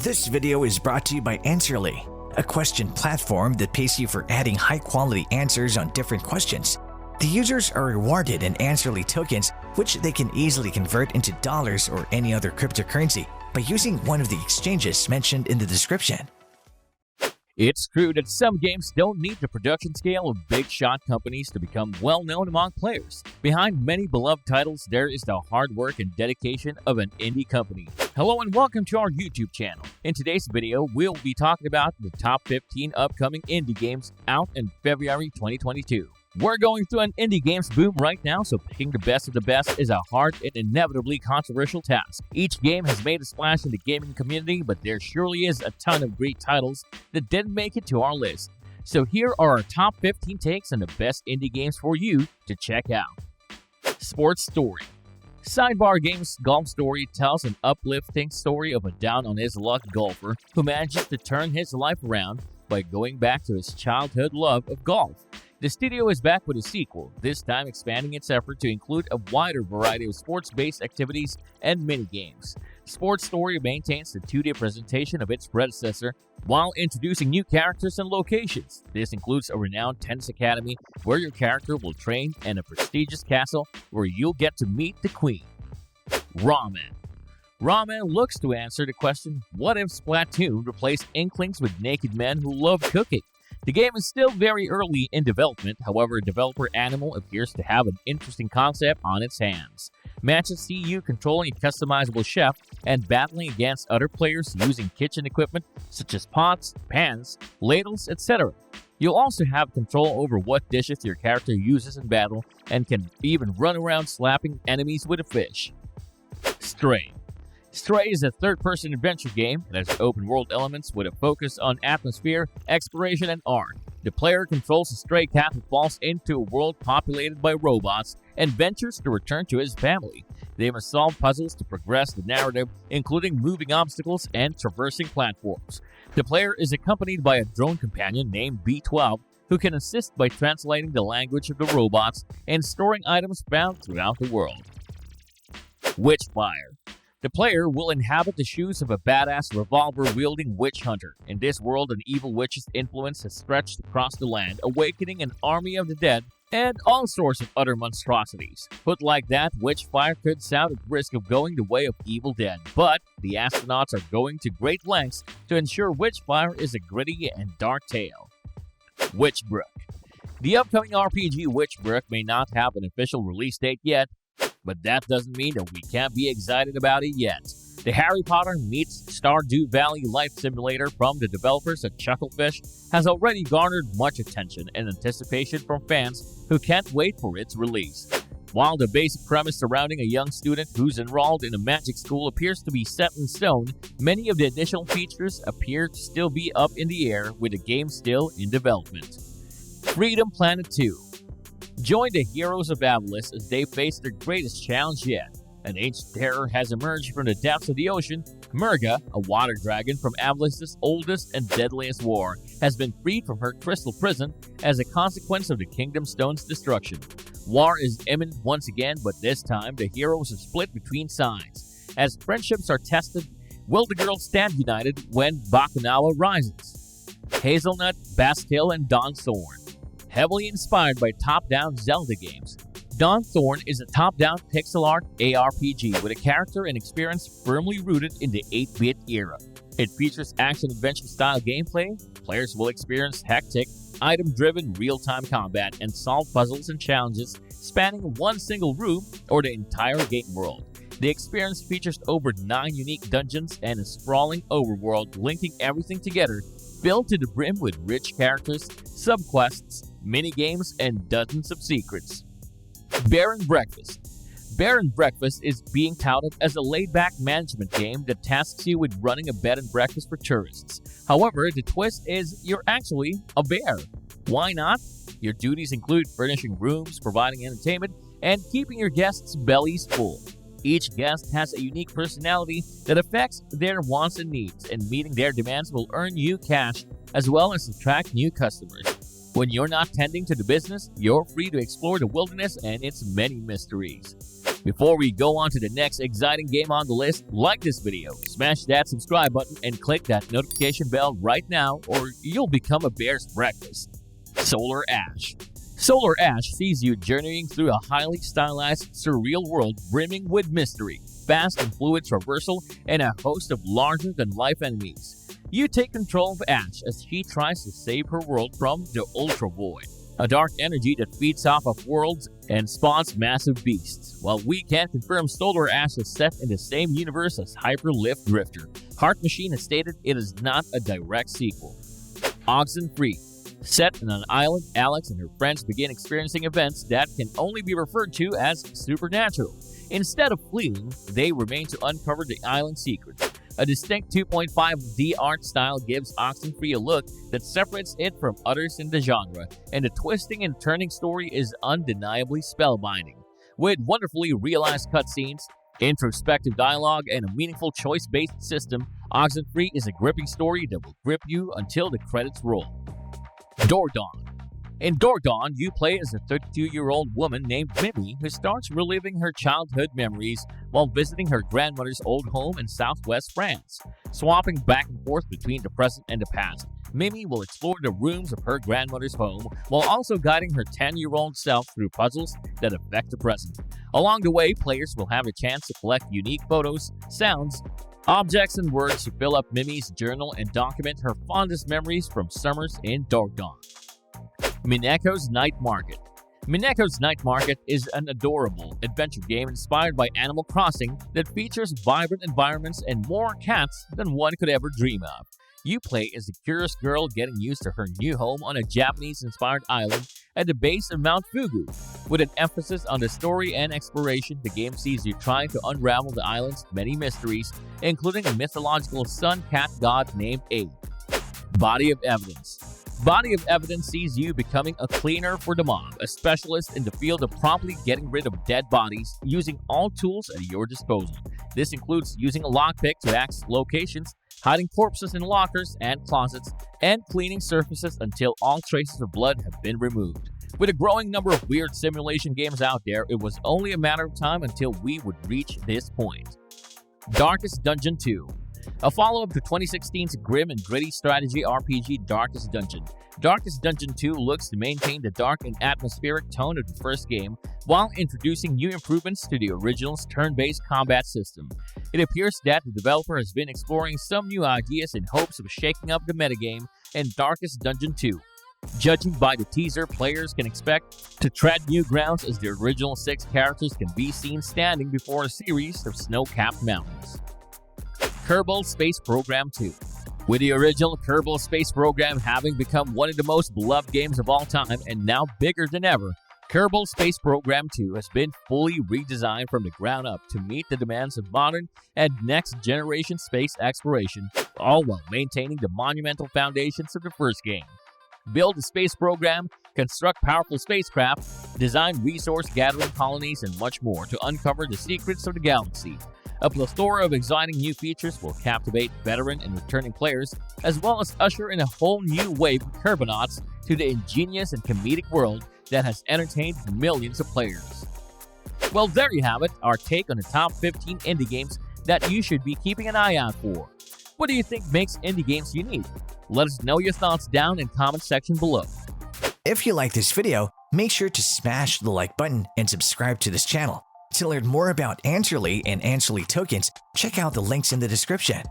This video is brought to you by Answerly, a question platform that pays you for adding high-quality answers on different questions. The users are rewarded in Answerly tokens, which they can easily convert into dollars or any other cryptocurrency by using one of the exchanges mentioned in the description. It's true that some games don't need the production scale of big-shot companies to become well-known among players. Behind many beloved titles, there is the hard work and dedication of an indie company. Hello and welcome to our YouTube channel. In today's video, we'll be talking about the top 15 upcoming indie games out in February 2022. We're going through an indie games boom right now, so picking the best of the best is a hard and inevitably controversial task. Each game has made a splash in the gaming community, but there surely is a ton of great titles that didn't make it to our list. So here are our top 15 takes on the best indie games for you to check out. Sports Story. Sidebar Games' Golf Story tells an uplifting story of a down-on-his-luck golfer who manages to turn his life around by going back to his childhood love of golf. The studio is back with a sequel, this time expanding its effort to include a wider variety of sports-based activities and mini-games. Sports Story maintains the 2D presentation of its predecessor while introducing new characters and locations. This includes a renowned tennis academy where your character will train and a prestigious castle where you'll get to meet the queen. Ramen. Ramen looks to answer the question, what if Splatoon replaced Inklings with naked men who love cooking? The game is still very early in development, however, developer Animal appears to have an interesting concept on its hands. Matches see you controlling a customizable chef and battling against other players using kitchen equipment such as pots, pans, ladles, etc. You'll also have control over what dishes your character uses in battle and can even run around slapping enemies with a fish. Stray. Stray is a third-person adventure game that has open-world elements with a focus on atmosphere, exploration, and art. The player controls a stray cat who falls into a world populated by robots and ventures to return to his family. They must solve puzzles to progress the narrative, including moving obstacles and traversing platforms. The player is accompanied by a drone companion named B12 who can assist by translating the language of the robots and storing items found throughout the world. Witchfire. The player will inhabit the shoes of a badass revolver-wielding witch hunter. In this world, an evil witch's influence has stretched across the land, awakening an army of the dead and all sorts of utter monstrosities. Put like that, Witchfire could sound at risk of going the way of Evil Dead, but the astronauts are going to great lengths to ensure Witchfire is a gritty and dark tale. Witchbrook. The upcoming RPG Witchbrook may not have an official release date yet, but that doesn't mean that we can't be excited about it yet. The Harry Potter meets Stardew Valley life simulator from the developers at Chucklefish has already garnered much attention and anticipation from fans who can't wait for its release. While the basic premise surrounding a young student who's enrolled in a magic school appears to be set in stone, many of the initial features appear to still be up in the air with the game still in development. Freedom Planet 2. Join the heroes of Avalice as they face their greatest challenge yet. An ancient terror has emerged from the depths of the ocean. Murga, a water dragon from Avalice's oldest and deadliest war, has been freed from her crystal prison as a consequence of the Kingdom Stone's destruction. War is imminent once again, but this time the heroes are split between sides. As friendships are tested, will the girls stand united when Bakunawa rises? Hazelnut, Bastille, and Dawn Thorn. Heavily inspired by top-down Zelda games, Dawn Thorn is a top-down pixel art ARPG with a character and experience firmly rooted in the 8-bit era. It features action-adventure style gameplay. Players will experience hectic, item-driven real-time combat and solve puzzles and challenges spanning one single room or the entire game world. The experience features over 9 unique dungeons and a sprawling overworld linking everything together, filled to the brim with rich characters, subquests, mini-games, and dozens of secrets. Bear and Breakfast. Bear and Breakfast is being touted as a laid-back management game that tasks you with running a bed and breakfast for tourists. However, the twist is you're actually a bear. Why not? Your duties include furnishing rooms, providing entertainment, and keeping your guests' bellies full. Each guest has a unique personality that affects their wants and needs, and meeting their demands will earn you cash as well as attract new customers. When you're not tending to the business, you're free to explore the wilderness and its many mysteries. Before we go on to the next exciting game on the list, like this video, smash that subscribe button, and click that notification bell right now, or you'll become a bear's breakfast. Solar Ash. Solar Ash sees you journeying through a highly stylized, surreal world brimming with mystery, fast and fluid traversal, and a host of larger-than-life enemies. You take control of Ash as she tries to save her world from the Ultra Void, a dark energy that feeds off of worlds and spawns massive beasts. While we can't confirm Solar Ash is set in the same universe as Hyperlift Drifter, Heart Machine has stated it is not a direct sequel. Oxenfree. Set on an island, Alex and her friends begin experiencing events that can only be referred to as supernatural. Instead of fleeing, they remain to uncover the island's secrets. A distinct 2.5D art style gives Oxenfree a look that separates it from others in the genre, and the twisting and turning story is undeniably spellbinding. With wonderfully realized cutscenes, introspective dialogue, and a meaningful choice-based system, Oxenfree is a gripping story that will grip you until the credits roll. Dordawn. In Dordawn, you play as a 32-year-old woman named Mimi who starts reliving her childhood memories while visiting her grandmother's old home in southwest France. Swapping back and forth between the present and the past, Mimi will explore the rooms of her grandmother's home while also guiding her 10-year-old self through puzzles that affect the present. Along the way, players will have a chance to collect unique photos, sounds, objects, and words to fill up Mimi's journal and document her fondest memories from summers in Dordawn. Mineko's Night Market. Mineko's Night Market is an adorable adventure game inspired by Animal Crossing that features vibrant environments and more cats than one could ever dream of. You play as a curious girl getting used to her new home on a Japanese-inspired island at the base of Mount Fugu. With an emphasis on the story and exploration, the game sees you trying to unravel the island's many mysteries, including a mythological sun-cat god named Abe. Body of Evidence. Body of Evidence sees you becoming a cleaner for the mob, a specialist in the field of promptly getting rid of dead bodies using all tools at your disposal. This includes using a lockpick to access locations, hiding corpses in lockers and closets, and cleaning surfaces until all traces of blood have been removed. With a growing number of weird simulation games out there, it was only a matter of time until we would reach this point. Darkest Dungeon 2. A follow-up to 2016's grim and gritty strategy RPG Darkest Dungeon. Darkest Dungeon 2 looks to maintain the dark and atmospheric tone of the first game while introducing new improvements to the original's turn-based combat system. It appears that the developer has been exploring some new ideas in hopes of shaking up the metagame in Darkest Dungeon 2. Judging by the teaser, players can expect to tread new grounds as the original 6 characters can be seen standing before a series of snow-capped mountains. Kerbal Space Program 2. With the original Kerbal Space Program having become one of the most beloved games of all time and now bigger than ever, Kerbal Space Program 2 has been fully redesigned from the ground up to meet the demands of modern and next-generation space exploration, all while maintaining the monumental foundations of the first game. Build a space program, construct powerful spacecraft, design resource-gathering colonies, and much more to uncover the secrets of the galaxy. A plethora of exciting new features will captivate veteran and returning players, as well as usher in a whole new wave of Kerbonauts to the ingenious and comedic world that has entertained millions of players. Well, there you have it, our take on the top 15 indie games that you should be keeping an eye out for. What do you think makes indie games unique? Let us know your thoughts down in the comment section below. If you like this video, make sure to smash the like button and subscribe to this channel. To learn more about Answerly and Answerly tokens, check out the links in the description.